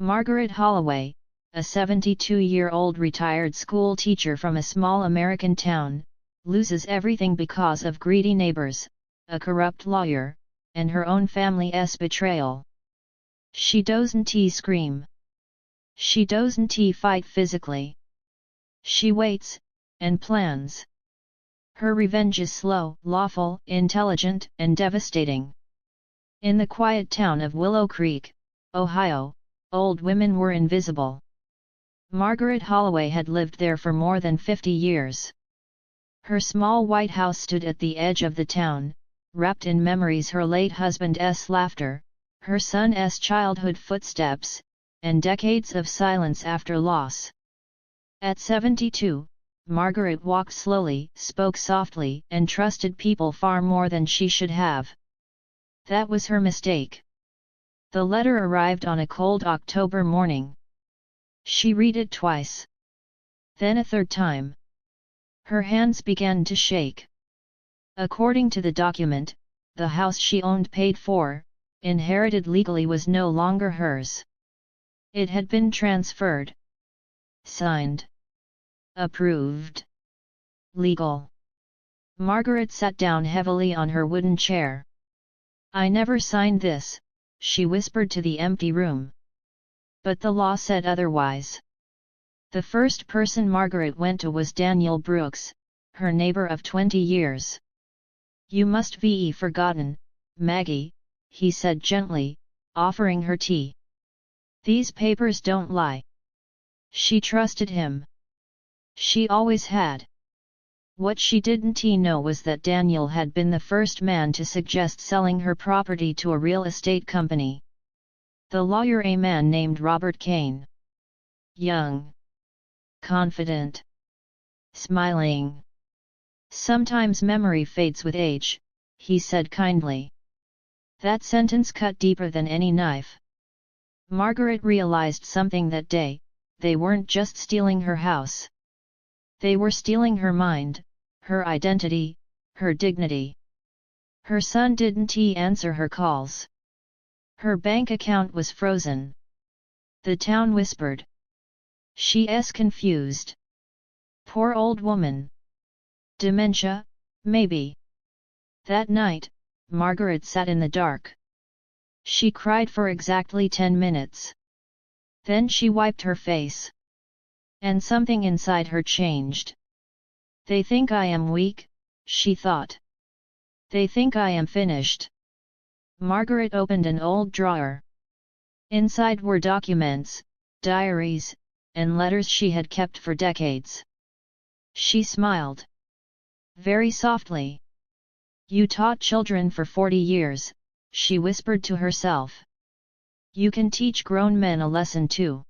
Margaret Holloway, a 72-year-old retired school teacher from a small American town, loses everything because of greedy neighbors, a corrupt lawyer, and her own family's betrayal. She doesn't scream. She doesn't fight physically. She waits, and plans. Her revenge is slow, lawful, intelligent, and devastating. In the quiet town of Willow Creek, Ohio, old women were invisible. Margaret Holloway had lived there for more than 50 years. Her small white house stood at the edge of the town, wrapped in memories: her late husband's laughter, her son's childhood footsteps, and decades of silence after loss. At 72, Margaret walked slowly, spoke softly, and trusted people far more than she should have. That was her mistake. The letter arrived on a cold October morning. She read it twice. Then a third time. Her hands began to shake. According to the document, the house she owned, paid for, inherited legally, was no longer hers. It had been transferred. Signed. Approved. Legal. Margaret sat down heavily on her wooden chair. "I never signed this," she whispered to the empty room. But the law said otherwise. The first person Margaret went to was Daniel Brooks, her neighbor of 20 years. "You must be forgotten, Maggie," he said gently, offering her tea. "These papers don't lie." She trusted him. She always had. What she didn't know was that Daniel had been the first man to suggest selling her property to a real estate company. The lawyer, a man named Robert Kane. Young. Confident. Smiling. "Sometimes memory fades with age," he said kindly. That sentence cut deeper than any knife. Margaret realized something that day: they weren't just stealing her house. They were stealing her mind, her identity, her dignity. Her son didn't answer her calls. Her bank account was frozen. The town whispered. She's confused. Poor old woman. Dementia, maybe. That night, Margaret sat in the dark. She cried for exactly 10 minutes. Then she wiped her face. And something inside her changed. "They think I am weak," she thought. "They think I am finished." Margaret opened an old drawer. Inside were documents, diaries, and letters she had kept for decades. She smiled. Very softly. "You taught children for 40 years, she whispered to herself. "You can teach grown men a lesson too."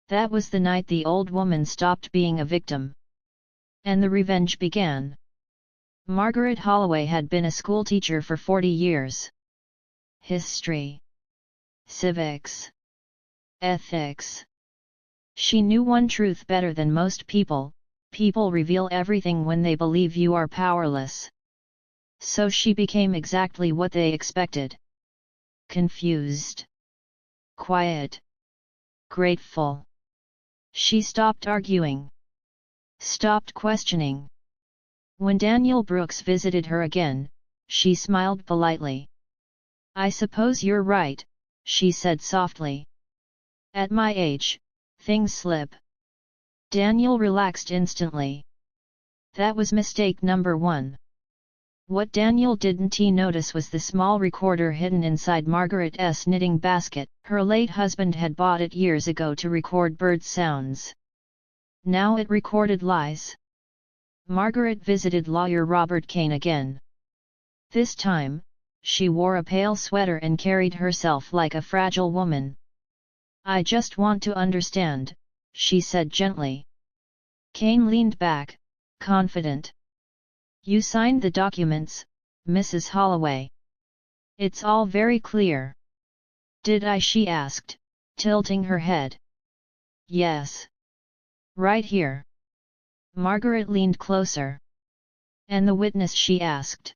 That was the night the old woman stopped being a victim. And the revenge began. Margaret Holloway had been a schoolteacher for 40 years. History. Civics. Ethics. She knew one truth better than most people: people reveal everything when they believe you are powerless. So she became exactly what they expected. Confused. Quiet. Grateful. She stopped arguing. Stopped questioning. When Daniel Brooks visited her again, she smiled politely. "I suppose you're right," she said softly. "At my age, things slip." Daniel relaxed instantly. That was mistake number one. What Daniel didn't notice was the small recorder hidden inside Margaret's knitting basket. Her late husband had bought it years ago to record bird sounds. Now it recorded lies. Margaret visited lawyer Robert Kane again. This time, she wore a pale sweater and carried herself like a fragile woman. "I just want to understand," she said gently. Kane leaned back, confident. "You signed the documents, Mrs. Holloway. It's all very clear." "Did I?" she asked, tilting her head. "Yes. Right here." Margaret leaned closer. "And the witness?" she asked.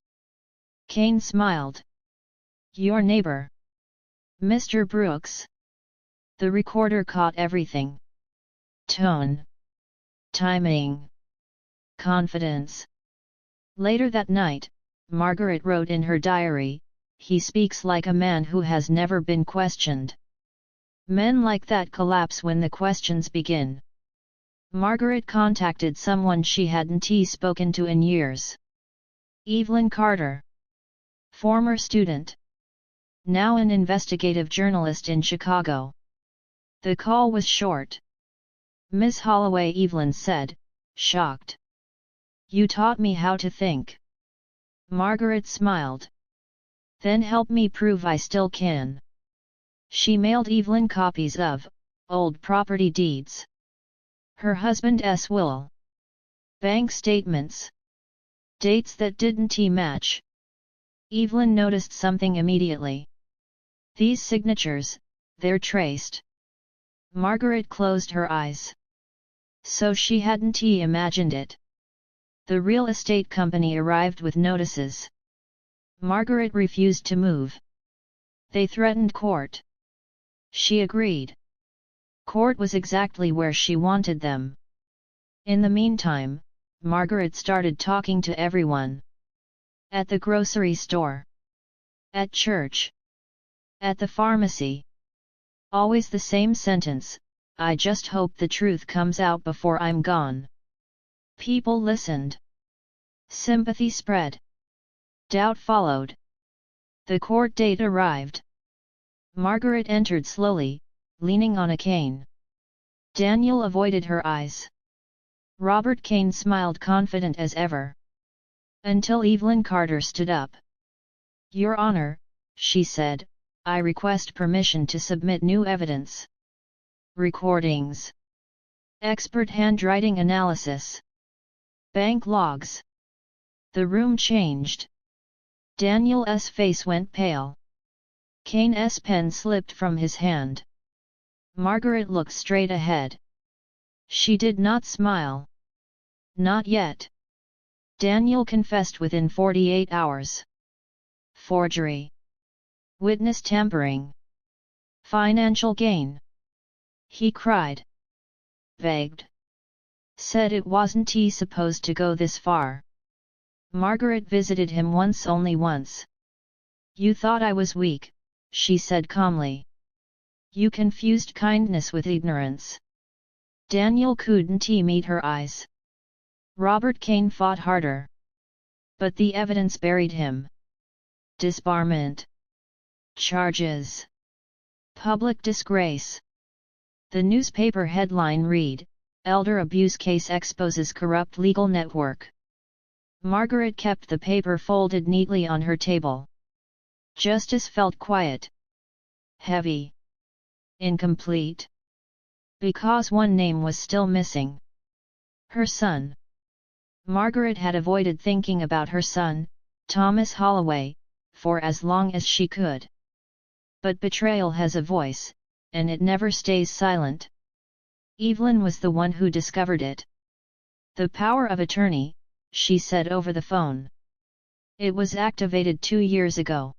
Kane smiled. "Your neighbor. Mr. Brooks." The recorder caught everything. Tone. Timing. Confidence. Later that night, Margaret wrote in her diary, "He speaks like a man who has never been questioned. Men like that collapse when the questions begin." Margaret contacted someone she hadn't spoken to in years. Evelyn Carter. Former student. Now an investigative journalist in Chicago. The call was short. "Miss Holloway," Evelyn said, shocked. "You taught me how to think." Margaret smiled. "Then help me prove I still can." She mailed Evelyn copies of old property deeds, her husband's will, bank statements, dates that didn't match. Evelyn noticed something immediately. These signatures, they're traced. Margaret closed her eyes. So she hadn't imagined it. The real estate company arrived with notices. Margaret refused to move. They threatened court. She agreed. Court was exactly where she wanted them. In the meantime, Margaret started talking to everyone. At the grocery store. At church. At the pharmacy. Always the same sentence, "I just hope the truth comes out before I'm gone." People listened. Sympathy spread. Doubt followed. The court date arrived. Margaret entered slowly, leaning on a cane. Daniel avoided her eyes. Robert Kane smiled confident as ever. Until Evelyn Carter stood up. "Your Honor," she said, "I request permission to submit new evidence. Recordings. Expert handwriting analysis. Bank logs." The room changed. Daniel's face went pale. Kane's pen slipped from his hand. Margaret looked straight ahead. She did not smile. Not yet. Daniel confessed within 48 hours. Forgery. Witness tampering. Financial gain. He cried. Begged. Said it wasn't supposed to go this far. Margaret visited him only once. "You thought I was weak," she said calmly. "You confused kindness with ignorance." Daniel couldn't meet her eyes. Robert Kane fought harder. But the evidence buried him. Disbarment. Charges. Public disgrace. The newspaper headline read, "Elder Abuse Case Exposes Corrupt Legal Network." Margaret kept the paper folded neatly on her table. Justice felt quiet. Heavy. Incomplete. Because one name was still missing. Her son. Margaret had avoided thinking about her son, Thomas Holloway, for as long as she could. But betrayal has a voice, and it never stays silent. Evelyn was the one who discovered it. "The power of attorney," she said over the phone. "It was activated 2 years ago."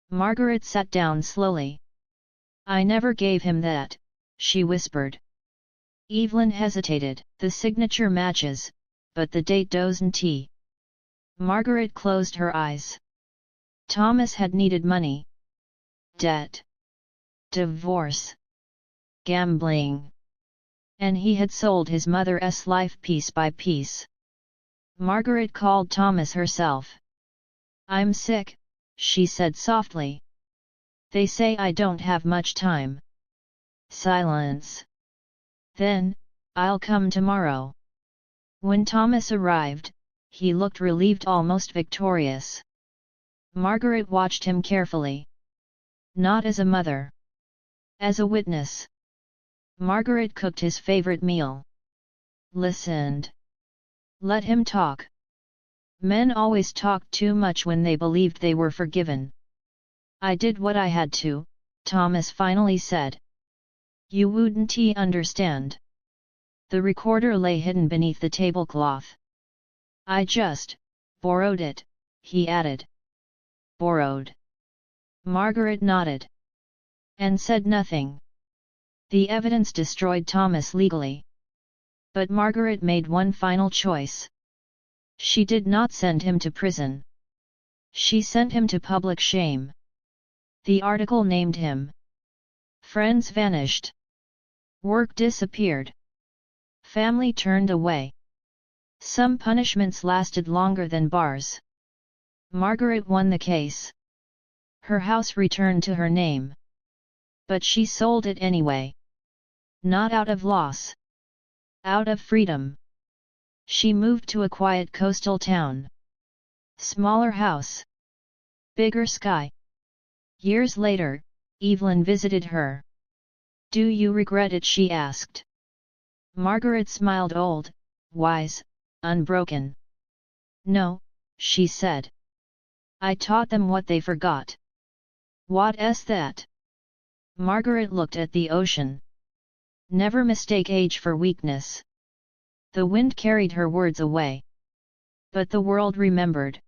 Margaret sat down slowly. "I never gave him that," she whispered. Evelyn hesitated. "The signature matches, but the date doesn't." Margaret closed her eyes. Thomas had needed money. Debt. Divorce. Gambling. And he had sold his mother's life piece by piece. Margaret called Thomas herself. "I'm sick," she said softly. "They say I don't have much time." Silence. Then, "I'll come tomorrow." When Thomas arrived, he looked relieved, almost victorious. Margaret watched him carefully. Not as a mother. As a witness. Margaret cooked his favorite meal. Listened. Let him talk. Men always talked too much when they believed they were forgiven. "I did what I had to," Thomas finally said. "You wouldn't understand." The recorder lay hidden beneath the tablecloth. "I just borrowed it," he added. Borrowed. Margaret nodded. And said nothing. The evidence destroyed Thomas legally. But Margaret made one final choice. She did not send him to prison. She sent him to public shame. The article named him. Friends vanished. Work disappeared. Family turned away. Some punishments lasted longer than bars. Margaret won the case. Her house returned to her name. But she sold it anyway. Not out of loss. Out of freedom. She moved to a quiet coastal town. Smaller house. Bigger sky. Years later, Evelyn visited her. "Do you regret it?" she asked. Margaret smiled, old, wise, unbroken. "No," she said. "I taught them what they forgot." "What's that?" Margaret looked at the ocean. "Never mistake age for weakness." The wind carried her words away. But the world remembered.